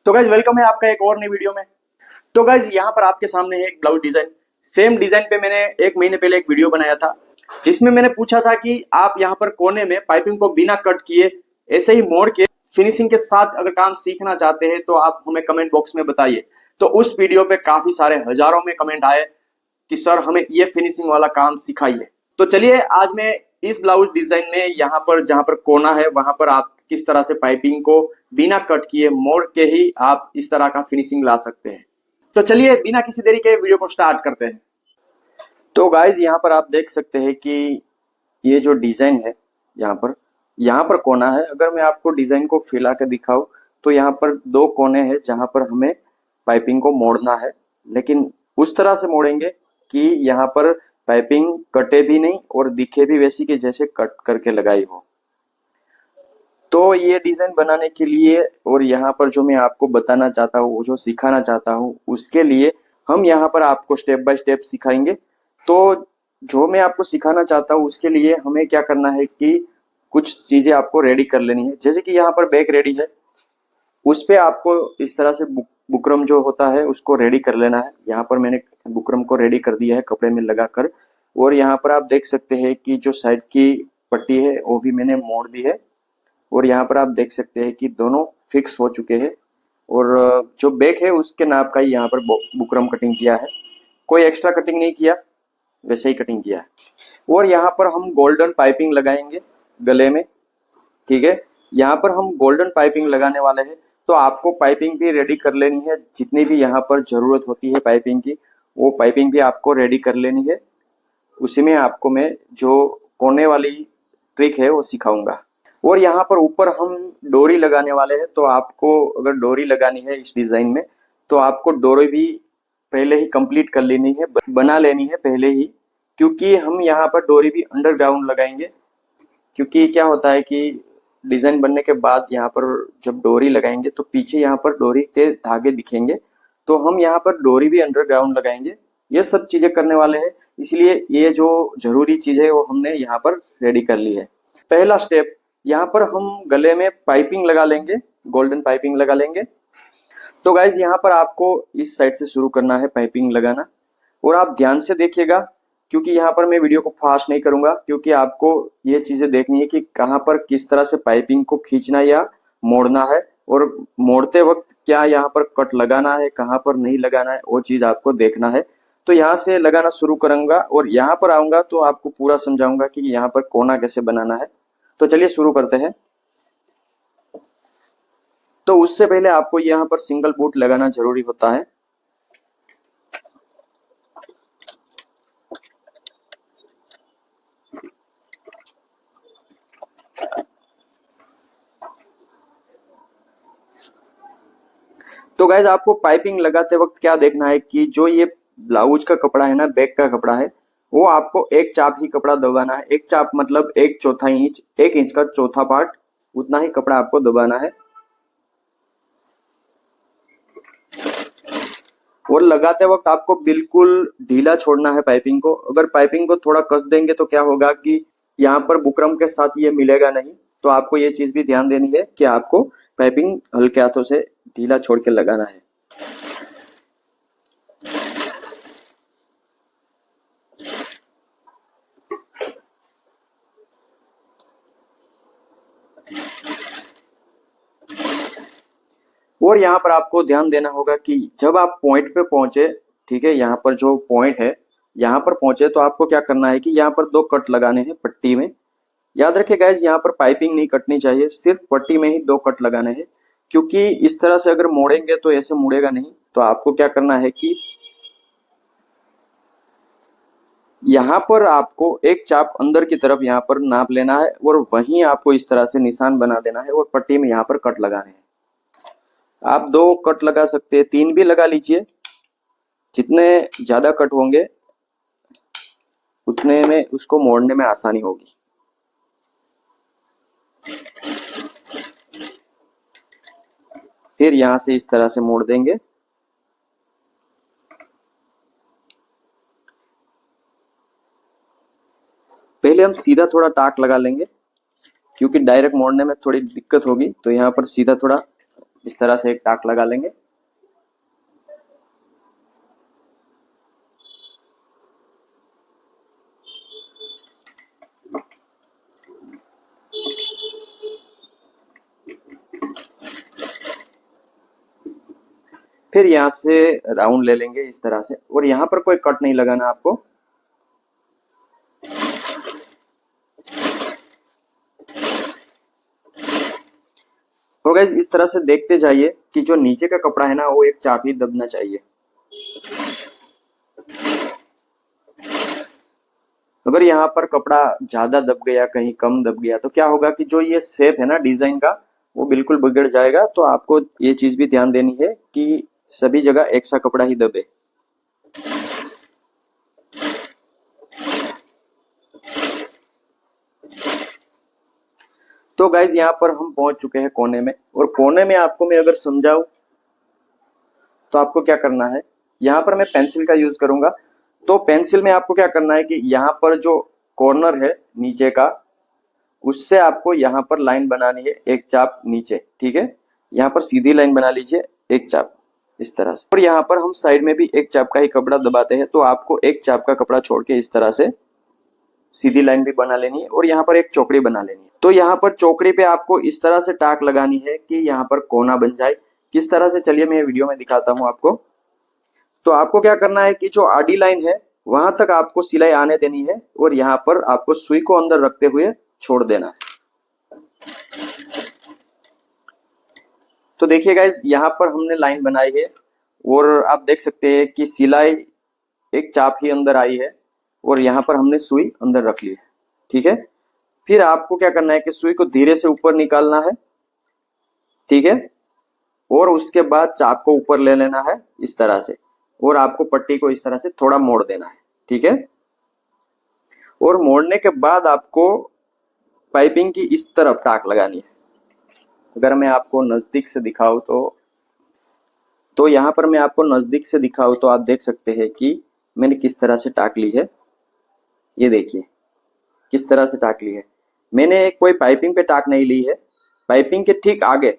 तो guys welcome है आपका एक और नई वीडियो में। तो गाइज यहाँ पर आपके सामने है एक ब्लाउज डिजाइन। सेम डिजाइन पे मैंने एक महीने पहले एक वीडियो बनाया था जिसमें मैंने पूछा था कि आप यहाँ पर कोने में पाइपिंग को बिना कट किए ऐसे ही मोड़ के फिनिशिंग के साथ अगर काम सीखना चाहते हैं तो आप हमें कमेंट बॉक्स में बताइए। तो उस वीडियो पे काफी सारे हजारों में कमेंट आए कि सर हमें ये फिनिशिंग वाला काम सिखाइए। तो चलिए आज मैं इस ब्लाउज डिजाइन में यहाँ पर जहां पर कोना है वहां पर आप किस तरह से पाइपिंग को बिना कट किए मोड़ के ही आप इस तरह का फिनिशिंग ला सकते हैं। तो चलिए बिना किसी देरी के वीडियो को स्टार्ट करते हैं। तो गाइज यहाँ पर आप देख सकते हैं कि ये जो डिजाइन है यहाँ पर कोना है। अगर मैं आपको डिजाइन को फैला के दिखाऊं तो यहाँ पर दो कोने हैं जहां पर हमें पाइपिंग को मोड़ना है, लेकिन उस तरह से मोड़ेंगे कि यहाँ पर पाइपिंग कटे भी नहीं और दिखे भी वैसी कि जैसे कट करके लगाई हो। तो ये डिजाइन बनाने के लिए और यहाँ पर जो मैं आपको बताना चाहता हूँ, जो सिखाना चाहता हूँ, उसके लिए हम यहाँ पर आपको स्टेप बाय स्टेप सिखाएंगे। तो जो मैं आपको सिखाना चाहता हूँ उसके लिए हमें क्या करना है कि कुछ चीजें आपको रेडी कर लेनी है। जैसे कि यहाँ पर बैग रेडी है, उस पे आपको इस तरह से बुकरम जो होता है उसको रेडी कर लेना है। यहाँ पर मैंने बुकरम को रेडी कर दिया है कपड़े में लगाकर, और यहाँ पर आप देख सकते हैं कि जो साइड की पट्टी है वो भी मैंने मोड़ दी है, और यहाँ पर आप देख सकते हैं कि दोनों फिक्स हो चुके हैं। और जो बैक है उसके नाप का ही यहाँ पर बुकरम कटिंग किया है, कोई एक्स्ट्रा कटिंग नहीं किया, वैसे ही कटिंग किया है। और यहाँ पर हम गोल्डन पाइपिंग लगाएंगे गले में, ठीक है। यहाँ पर हम गोल्डन पाइपिंग लगाने वाले हैं, तो आपको पाइपिंग भी रेडी कर लेनी है। जितनी भी यहाँ पर जरूरत होती है पाइपिंग की, वो पाइपिंग भी आपको रेडी कर लेनी है। उसी में आपको मैं जो कोने वाली ट्रिक है वो सिखाऊंगा। और यहाँ पर ऊपर हम डोरी लगाने वाले हैं, तो आपको अगर डोरी लगानी है इस डिजाइन में तो आपको डोरी भी पहले ही कंप्लीट कर लेनी है, बना लेनी है पहले ही, क्योंकि हम यहाँ पर डोरी भी अंडरग्राउंड लगाएंगे। क्योंकि क्या होता है कि डिजाइन बनने के बाद यहाँ पर जब डोरी लगाएंगे तो पीछे यहाँ पर डोरी के धागे दिखेंगे, तो हम यहाँ पर डोरी भी अंडरग्राउंड लगाएंगे। ये सब चीजें करने वाले हैं, इसलिए ये जो जरूरी चीज है वो हमने यहाँ पर रेडी कर ली है। पहला स्टेप, यहाँ पर हम गले में पाइपिंग लगा लेंगे, गोल्डन पाइपिंग लगा लेंगे। तो गाइज यहाँ पर आपको इस साइड से शुरू करना है पाइपिंग लगाना, और आप ध्यान से देखिएगा क्योंकि यहाँ पर मैं वीडियो को फास्ट नहीं करूंगा, क्योंकि आपको ये चीजें देखनी है कि कहाँ पर किस तरह से पाइपिंग को खींचना या मोड़ना है, और मोड़ते वक्त क्या यहाँ पर कट लगाना है, कहाँ पर नहीं लगाना है, वो चीज आपको देखना है। तो यहाँ से लगाना शुरू करूंगा और यहाँ पर आऊंगा तो आपको पूरा समझाऊंगा कि यहाँ पर कोना कैसे बनाना है। तो चलिए शुरू करते हैं। तो उससे पहले आपको यहाँ पर सिंगल बूट लगाना जरूरी होता है। तो गाइज आपको पाइपिंग लगाते वक्त क्या देखना है कि जो ये ब्लाउज का कपड़ा है ना, बैक का कपड़ा है, वो आपको एक चाप ही कपड़ा दबाना है। एक चाप मतलब एक चौथा इंच, एक इंच का चौथा पार्ट, उतना ही कपड़ा आपको दबाना है। और लगाते वक्त आपको बिल्कुल ढीला छोड़ना है पाइपिंग को। अगर पाइपिंग को थोड़ा कस देंगे तो क्या होगा कि यहाँ पर बुकरम के साथ ये मिलेगा नहीं। तो आपको ये चीज भी ध्यान देनी है कि आपको पाइपिंग हल्के हाथों से ढीला छोड़ के लगाना है। और यहाँ पर आपको ध्यान देना होगा कि जब आप पॉइंट पे पहुंचे, ठीक है, यहाँ पर जो पॉइंट है यहाँ पर पहुंचे तो आपको क्या करना है कि यहाँ पर दो कट लगाने हैं पट्टी में। याद रखिए गाइज, यहाँ पर पाइपिंग नहीं कटनी चाहिए, सिर्फ पट्टी में ही दो कट लगाने हैं, क्योंकि इस तरह से अगर मोड़ेंगे तो ऐसे मुड़ेगा नहीं। तो आपको क्या करना है कि यहाँ पर आपको एक चाप अंदर की तरफ यहाँ पर नाप लेना है, और वहीं आपको इस तरह से निशान बना देना है, और पट्टी में यहाँ पर कट लगाने हैं। आप दो कट लगा सकते हैं, तीन भी लगा लीजिए। जितने ज्यादा कट होंगे उतने में उसको मोड़ने में आसानी होगी। फिर यहां से इस तरह से मोड़ देंगे। पहले हम सीधा थोड़ा टाक लगा लेंगे, क्योंकि डायरेक्ट मोड़ने में थोड़ी दिक्कत होगी, तो यहाँ पर सीधा थोड़ा इस तरह से एक टाक लगा लेंगे। फिर यहाँ से राउंड ले लेंगे इस तरह से, और यहाँ पर कोई कट नहीं लगाना आपको। और गाइस इस तरह से देखते जाइए कि जो नीचे का कपड़ा है ना वो एक चाप ही दबना चाहिए। अगर यहाँ पर कपड़ा ज्यादा दब गया, कहीं कम दब गया, तो क्या होगा कि जो ये शेप है ना डिजाइन का वो बिल्कुल बिगड़ जाएगा। तो आपको ये चीज भी ध्यान देनी है कि सभी जगह एक सा कपड़ा ही दबे। तो गाइज यहाँ पर हम पहुंच चुके हैं कोने में, और कोने में आपको मैं अगर समझाऊं तो आपको क्या करना है, यहाँ पर मैं पेंसिल का यूज करूंगा। तो पेंसिल में आपको क्या करना है कि यहाँ पर जो कॉर्नर है नीचे का, उससे आपको यहाँ पर लाइन बनानी है एक चाप नीचे, ठीक है। यहाँ पर सीधी लाइन बना लीजिए एक चाप इस तरह से, और यहाँ पर हम साइड में भी एक चाप का ही कपड़ा दबाते हैं। तो आपको एक चाप का कपड़ा छोड़ के इस तरह से सीधी लाइन भी बना लेनी है, और यहाँ पर एक चौकड़ी बना लेनी है। तो यहाँ पर चौकड़ी पे आपको इस तरह से टाक लगानी है कि यहाँ पर कोना बन जाए। किस तरह से, चलिए मैं वीडियो में दिखाता हूँ आपको। तो आपको क्या करना है कि जो आडी लाइन है वहां तक आपको सिलाई आने देनी है, और यहाँ पर आपको सुई को अंदर रखते हुए छोड़ देना है। तो देखिए गाइज यहाँ पर हमने लाइन बनाई है, और आप देख सकते हैं कि सिलाई एक चाप ही अंदर आई है, और यहाँ पर हमने सुई अंदर रख ली है, ठीक है। फिर आपको क्या करना है कि सुई को धीरे से ऊपर निकालना है, ठीक है, और उसके बाद चाप को ऊपर ले लेना है इस तरह से, और आपको पट्टी को इस तरह से थोड़ा मोड़ देना है, ठीक है। और मोड़ने के बाद आपको पाइपिंग की इस तरफ टाक लगानी है। अगर मैं आपको नजदीक से दिखाऊं तो यहाँ पर मैं आपको नजदीक से दिखाऊं तो आप देख सकते हैं कि मैंने किस तरह से टाक ली है। ये देखिए किस तरह से टाक ली है। मैंने कोई पाइपिंग पे टाक नहीं ली है, पाइपिंग के ठीक आगे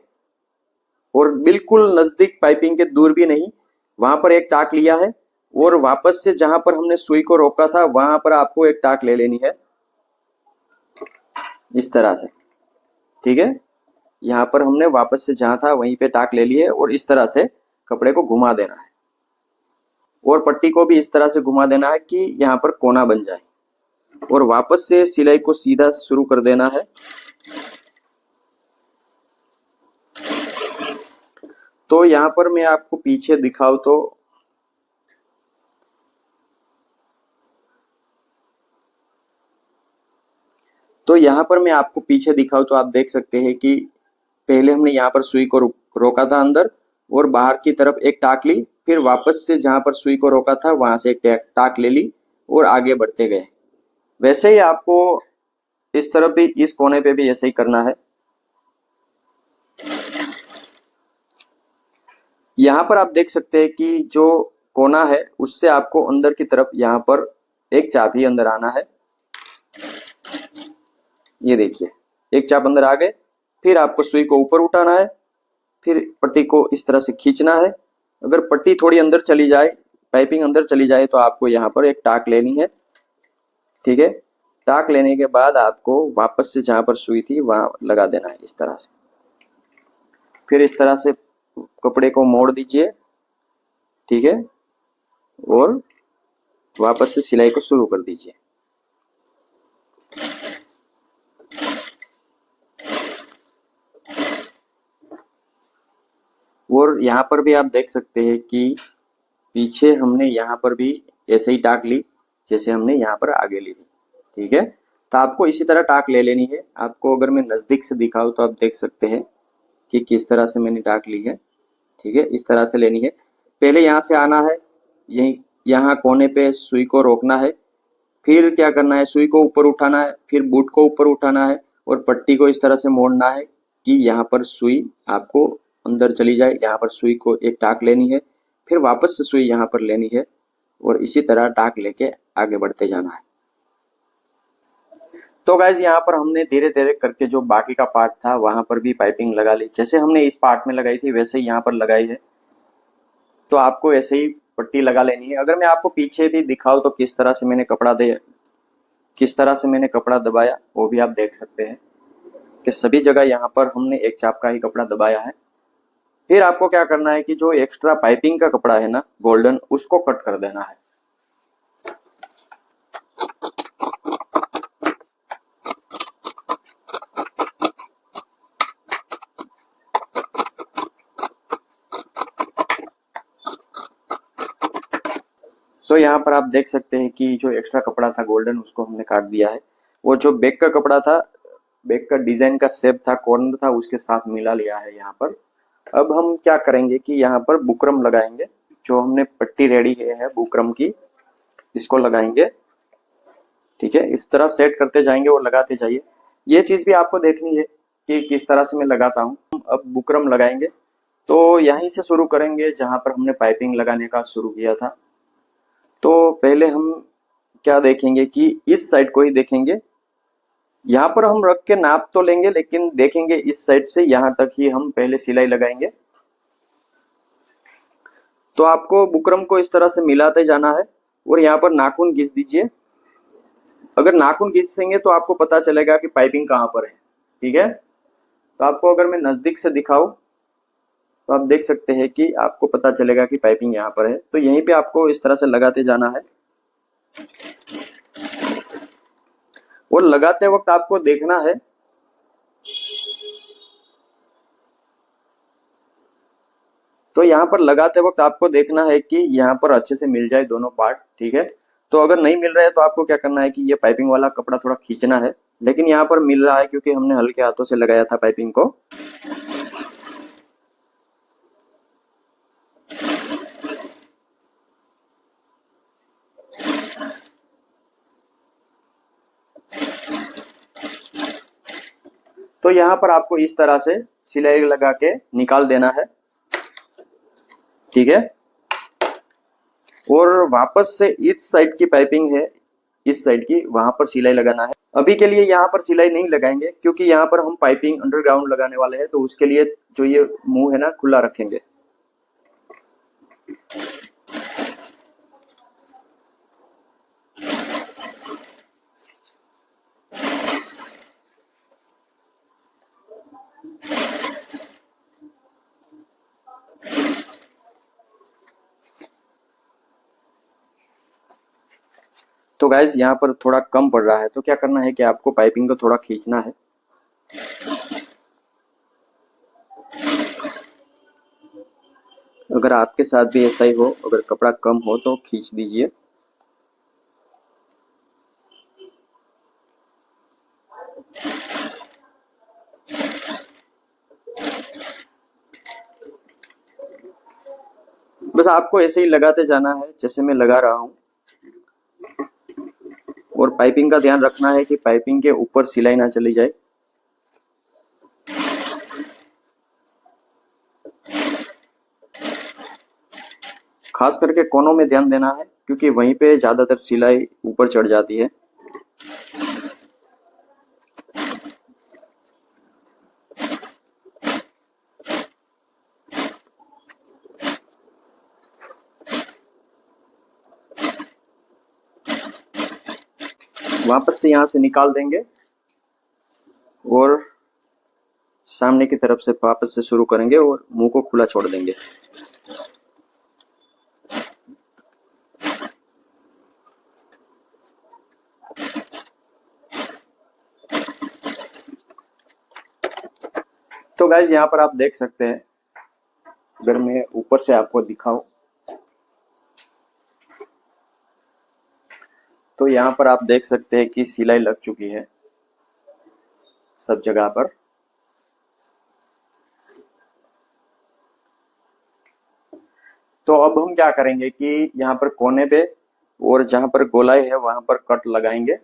और बिल्कुल नजदीक, पाइपिंग के दूर भी नहीं, वहां पर एक टाक लिया है, और वापस से जहां पर हमने सुई को रोका था वहां पर आपको एक टाक ले लेनी है इस तरह से, ठीक है। यहाँ पर हमने वापस से जहां था वहीं पे टाक ले ली है, और इस तरह से कपड़े को घुमा देना है, और पट्टी को भी इस तरह से घुमा देना है कि यहाँ पर कोना बन जाए, और वापस से सिलाई को सीधा शुरू कर देना है। तो यहाँ पर मैं आपको पीछे दिखाऊं तो यहाँ पर मैं आपको पीछे दिखाऊं तो आप देख सकते हैं कि पहले हमने यहाँ पर सुई को रोका था अंदर, और बाहर की तरफ एक टाक ली, फिर वापस से जहां पर सुई को रोका था वहां से एक टाक ले ली, और आगे बढ़ते गए। वैसे ही आपको इस तरफ भी, इस कोने पे भी ऐसे ही करना है। यहाँ पर आप देख सकते हैं कि जो कोना है उससे आपको अंदर की तरफ यहाँ पर एक चाप ही अंदर आना है। ये देखिए एक चाप अंदर आ गए, फिर आपको सुई को ऊपर उठाना है, फिर पट्टी को इस तरह से खींचना है। अगर पट्टी थोड़ी अंदर चली जाए, पाइपिंग अंदर चली जाए, तो आपको यहाँ पर एक टाक लेनी है, ठीक है। टाक लेने के बाद आपको वापस से जहां पर सुई थी वहां लगा देना है इस तरह से। फिर इस तरह से कपड़े को मोड़ दीजिए, ठीक है, और वापस से सिलाई को शुरू कर दीजिए। और यहाँ पर भी आप देख सकते हैं कि पीछे हमने यहाँ पर भी ऐसे ही टाक ली जैसे हमने यहाँ पर आगे ली थी, ठीक है। तो आपको इसी तरह टाक ले लेनी है। आपको अगर मैं नजदीक से दिखाऊं तो आप देख सकते हैं कि किस तरह से मैंने टाक ली है, ठीक है। इस तरह से लेनी है। पहले यहाँ से आना है, यही यहाँ कोने पे सुई को रोकना है, फिर क्या करना है, सुई को ऊपर उठाना है, फिर बूट को ऊपर उठाना है, और पट्टी को इस तरह से मोड़ना है कि यहाँ पर सुई आपको अंदर चली जाए। यहाँ पर सुई को एक टाक लेनी है, फिर वापस से सुई यहाँ पर लेनी है, और इसी तरह टाक लेके आगे बढ़ते जाना है। तो गाइज यहाँ पर हमने धीरे धीरे करके जो बाकी का पार्ट था वहां पर भी पाइपिंग लगा ली। जैसे हमने इस पार्ट में लगाई थी वैसे ही यहाँ पर लगाई है। तो आपको ऐसे ही पट्टी लगा लेनी है। अगर मैं आपको पीछे भी दिखाऊं तो किस तरह से मैंने कपड़ा दबाया वो भी आप देख सकते हैं कि सभी जगह यहाँ पर हमने एक चाप का ही कपड़ा दबाया है। फिर आपको क्या करना है कि जो एक्स्ट्रा पाइपिंग का कपड़ा है ना गोल्डन, उसको कट कर देना है। तो यहाँ पर आप देख सकते हैं कि जो एक्स्ट्रा कपड़ा था गोल्डन उसको हमने काट दिया है। वो जो बैक का कपड़ा था, बैक का डिजाइन का शेप था, कॉर्नर था, उसके साथ मिला लिया है यहाँ पर। अब हम क्या करेंगे कि यहाँ पर बुकरम लगाएंगे। जो हमने पट्टी रेडी है बुकरम की, इसको लगाएंगे। ठीक है, इस तरह सेट करते जाएंगे और लगाते जाइए। ये चीज भी आपको देखनी है कि किस तरह से मैं लगाता हूँ। अब बुकरम लगाएंगे तो यहीं से शुरू करेंगे जहां पर हमने पाइपिंग लगाने का शुरू किया था। तो पहले हम क्या देखेंगे कि इस साइड को ही देखेंगे। यहाँ पर हम रख के नाप तो लेंगे लेकिन देखेंगे इस साइड से यहाँ तक ही हम पहले सिलाई लगाएंगे। तो आपको बुकरम को इस तरह से मिलाते जाना है और यहाँ पर नाखून घिस दीजिए। अगर नाखून घिसेंगे तो आपको पता चलेगा कि पाइपिंग कहाँ पर है। ठीक है, तो आपको अगर मैं नजदीक से दिखाऊं तो आप देख सकते हैं कि आपको पता चलेगा कि पाइपिंग यहाँ पर है। तो यहीं पे आपको इस तरह से लगाते जाना है और लगाते वक्त आपको देखना है तो यहाँ पर लगाते वक्त आपको देखना है कि यहाँ पर अच्छे से मिल जाए दोनों पार्ट। ठीक है, तो अगर नहीं मिल रहा है तो आपको क्या करना है कि ये पाइपिंग वाला कपड़ा थोड़ा खींचना है। लेकिन यहाँ पर मिल रहा है क्योंकि हमने हल्के हाथों से लगाया था पाइपिंग को। तो यहाँ पर आपको इस तरह से सिलाई लगा के निकाल देना है। ठीक है, और वापस से इस साइड की पाइपिंग है, इस साइड की, वहां पर सिलाई लगाना है। अभी के लिए यहाँ पर सिलाई नहीं लगाएंगे क्योंकि यहाँ पर हम पाइपिंग अंडरग्राउंड लगाने वाले हैं। तो उसके लिए जो ये मुंह है ना खुला रखेंगे। तो गाइज यहाँ पर थोड़ा कम पड़ रहा है तो क्या करना है कि आपको पाइपिंग को थोड़ा खींचना है। अगर आपके साथ भी ऐसा ही हो, अगर कपड़ा कम हो तो खींच दीजिए। बस आपको ऐसे ही लगाते जाना है जैसे मैं लगा रहा हूं। और पाइपिंग का ध्यान रखना है कि पाइपिंग के ऊपर सिलाई ना चली जाए। खास करके कोनों में ध्यान देना है क्योंकि वहीं पे ज्यादातर सिलाई ऊपर चढ़ जाती है। वापस से यहाँ से निकाल देंगे और सामने की तरफ से वापस से शुरू करेंगे और मुंह को खुला छोड़ देंगे। तो गाइज यहाँ पर आप देख सकते हैं, अगर मैं ऊपर से आपको दिखाऊं तो यहाँ पर आप देख सकते हैं कि सिलाई लग चुकी है सब जगह पर। तो अब हम क्या करेंगे कि यहाँ पर कोने पे और जहां पर गोलाई है वहां पर कट लगाएंगे।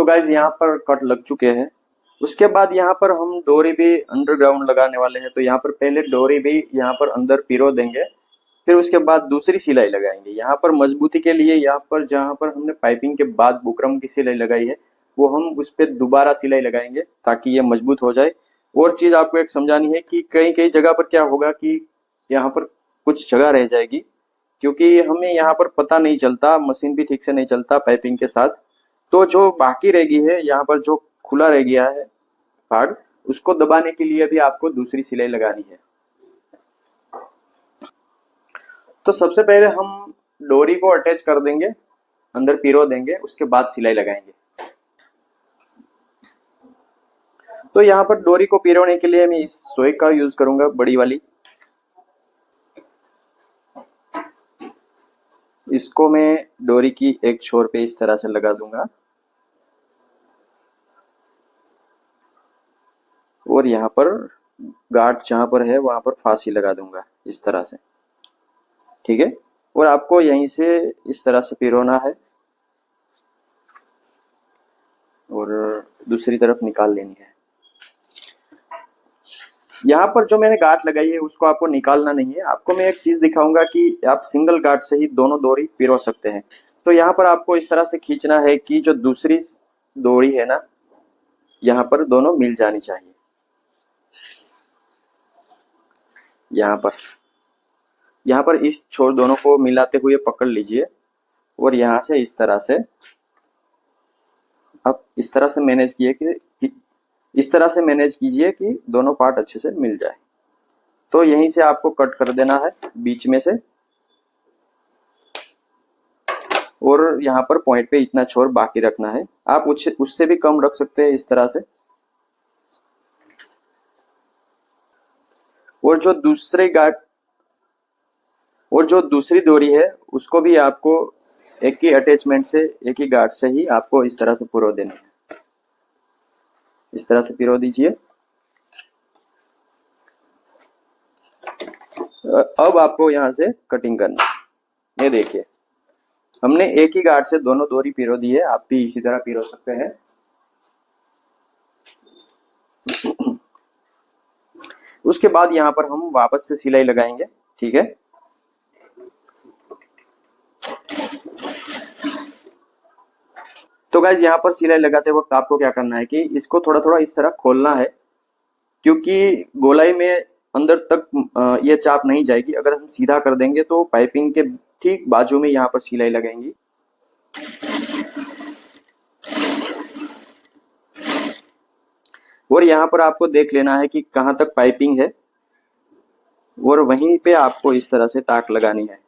तो गाइज यहाँ पर कट लग चुके हैं। उसके बाद यहाँ पर हम डोरी भी अंडरग्राउंड लगाने वाले हैं। तो यहाँ पर पहले डोरी भी यहाँ पर अंदर पिरो देंगे, फिर उसके बाद दूसरी सिलाई लगाएंगे। यहाँ पर मजबूती के लिए यहाँ पर जहाँ पर हमने पाइपिंग के बाद बुकरम की सिलाई लगाई है वो हम उस पर दोबारा सिलाई लगाएंगे ताकि ये मजबूत हो जाए। और चीज आपको एक समझानी है कि कई कई जगह पर क्या होगा कि यहाँ पर कुछ जगह रह जाएगी, क्योंकि हमें यहाँ पर पता नहीं चलता, मशीन भी ठीक से नहीं चलता पाइपिंग के साथ। तो जो बाकी रह गई है यहाँ पर जो खुला रह गया है भाग, उसको दबाने के लिए भी आपको दूसरी सिलाई लगानी है। तो सबसे पहले हम डोरी को अटैच कर देंगे, अंदर पिरो देंगे, उसके बाद सिलाई लगाएंगे। तो यहाँ पर डोरी को पिरोने के लिए मैं इस सोई का यूज करूंगा, बड़ी वाली। इसको मैं डोरी की एक छोर पे इस तरह से लगा दूंगा और यहाँ पर गांठ जहां पर है वहां पर फांसी लगा दूंगा इस तरह से, ठीक है। और आपको यहीं से इस तरह से पिरोना है और दूसरी तरफ निकाल लेनी है। यहाँ पर जो मैंने गांठ लगाई है उसको आपको निकालना नहीं है। आपको मैं एक चीज दिखाऊंगा कि आप सिंगल गांठ से ही दोनों डोरी पिरो सकते हैं। तो यहाँ पर आपको इस तरह से खींचना है कि जो दूसरी डोरी है ना, यहाँ पर दोनों मिल जानी चाहिए। यहाँ पर इस छोर दोनों को मिलाते हुए पकड़ लीजिए और यहाँ से इस तरह से आप इस तरह से मैनेज इस तरह से मैनेज कीजिए कि दोनों पार्ट अच्छे से मिल जाए। तो यहीं से आपको कट कर देना है बीच में से, और यहाँ पर पॉइंट पे इतना छोर बाकी रखना है। आप उससे भी कम रख सकते हैं इस तरह से। और जो दूसरी डोरी है उसको भी आपको एक ही अटैचमेंट से, एक ही गांठ से ही आपको इस तरह से पिरो देना है। इस तरह से पिरो दीजिए। अब आपको यहाँ से कटिंग करना है। ये देखिए, हमने एक ही गांठ से दोनों डोरी पिरो दी है। आप भी इसी तरह पिरो सकते हैं। उसके बाद यहाँ पर हम वापस से सिलाई लगाएंगे, ठीक है। तो गाइज यहाँ पर सिलाई लगाते वक्त आपको क्या करना है कि इसको थोड़ा थोड़ा इस तरह खोलना है, क्योंकि गोलाई में अंदर तक ये चाप नहीं जाएगी। अगर हम सीधा कर देंगे तो पाइपिंग के ठीक बाजू में यहाँ पर सिलाई लगाएंगी। और यहाँ पर आपको देख लेना है कि कहाँ तक पाइपिंग है और वहीं पे आपको इस तरह से टाक लगानी है।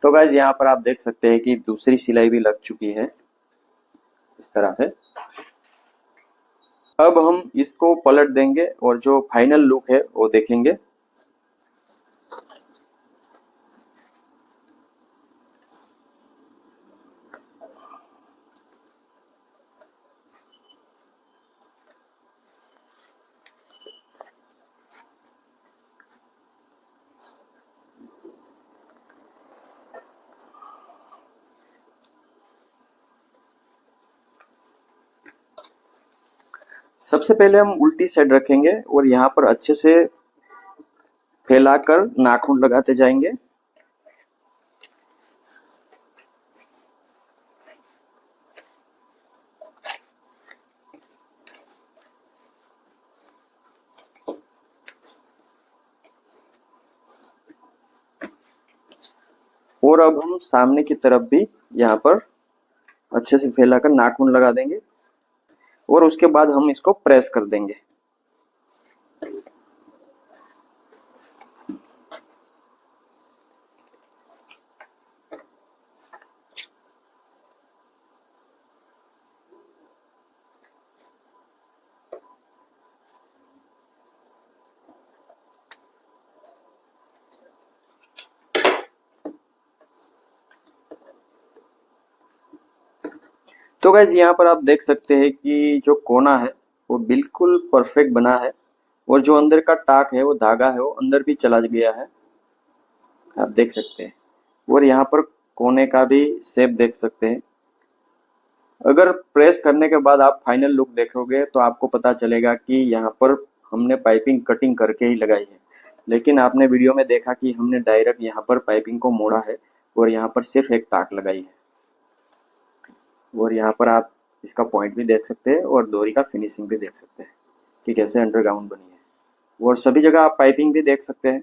तो गाइज यहाँ पर आप देख सकते हैं कि दूसरी सिलाई भी लग चुकी है इस तरह से। अब हम इसको पलट देंगे और जो फाइनल लुक है वो देखेंगे। सबसे पहले हम उल्टी साइड रखेंगे और यहाँ पर अच्छे से फैलाकर नाखून लगाते जाएंगे। और अब हम सामने की तरफ भी यहाँ पर अच्छे से फैलाकर नाखून लगा देंगे और उसके बाद हम इसको प्रेस कर देंगे। तो गाइज यहाँ पर आप देख सकते हैं कि जो कोना है वो बिल्कुल परफेक्ट बना है और जो अंदर का टाक है वो धागा है वो अंदर भी चला गया है, आप देख सकते हैं। और यहाँ पर कोने का भी शेप देख सकते हैं। अगर प्रेस करने के बाद आप फाइनल लुक देखोगे तो आपको पता चलेगा कि यहाँ पर हमने पाइपिंग कटिंग करके ही लगाई है, लेकिन आपने वीडियो में देखा कि हमने डायरेक्ट यहाँ पर पाइपिंग को मोड़ा है और यहाँ पर सिर्फ एक टाक लगाई है। और यहाँ पर आप इसका पॉइंट भी देख सकते हैं और डोरी का फिनिशिंग भी देख सकते हैं कि कैसे अंडरग्राउंड बनी है। और सभी जगह आप पाइपिंग भी देख सकते हैं।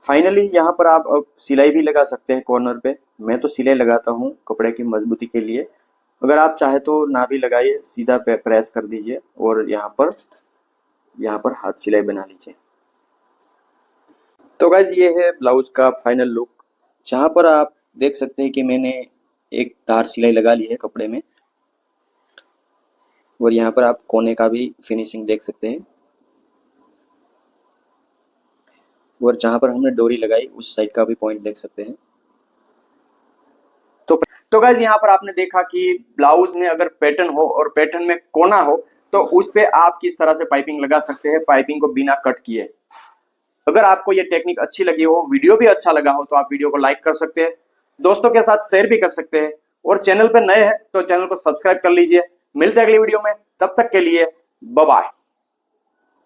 फाइनली यहाँ पर आप अब सिलाई भी लगा सकते हैं कॉर्नर पे। मैं तो सिलाई लगाता हूँ कपड़े की मजबूती के लिए। अगर आप चाहे तो ना भी लगाइए, सीधा प्रेस कर दीजिए और यहाँ पर हाथ सिलाई बना लीजिए। तो गाइज ये है ब्लाउज का फाइनल लुक, जहाँ पर आप देख सकते हैं कि मैंने एक तार सिलाई लगा ली है कपड़े में और यहाँ पर आप कोने का भी फिनिशिंग देख सकते हैं और जहाँ पर हमने डोरी लगाई उस साइड का भी पॉइंट देख सकते हैं। तो गाइज यहाँ पर आपने देखा कि ब्लाउज में अगर पैटर्न हो और पैटर्न में कोना हो तो उस पे आप किस तरह से पाइपिंग लगा सकते हैं पाइपिंग को बिना कट किए। अगर आपको ये टेक्निक अच्छी लगी हो, वीडियो भी अच्छा लगा हो, तो आप वीडियो को लाइक कर सकते हैं, दोस्तों के साथ शेयर भी कर सकते हैं और चैनल पर नए हैं तो चैनल को सब्सक्राइब कर लीजिए। मिलते हैं अगली वीडियो में, तब तक के लिए बाय बाय।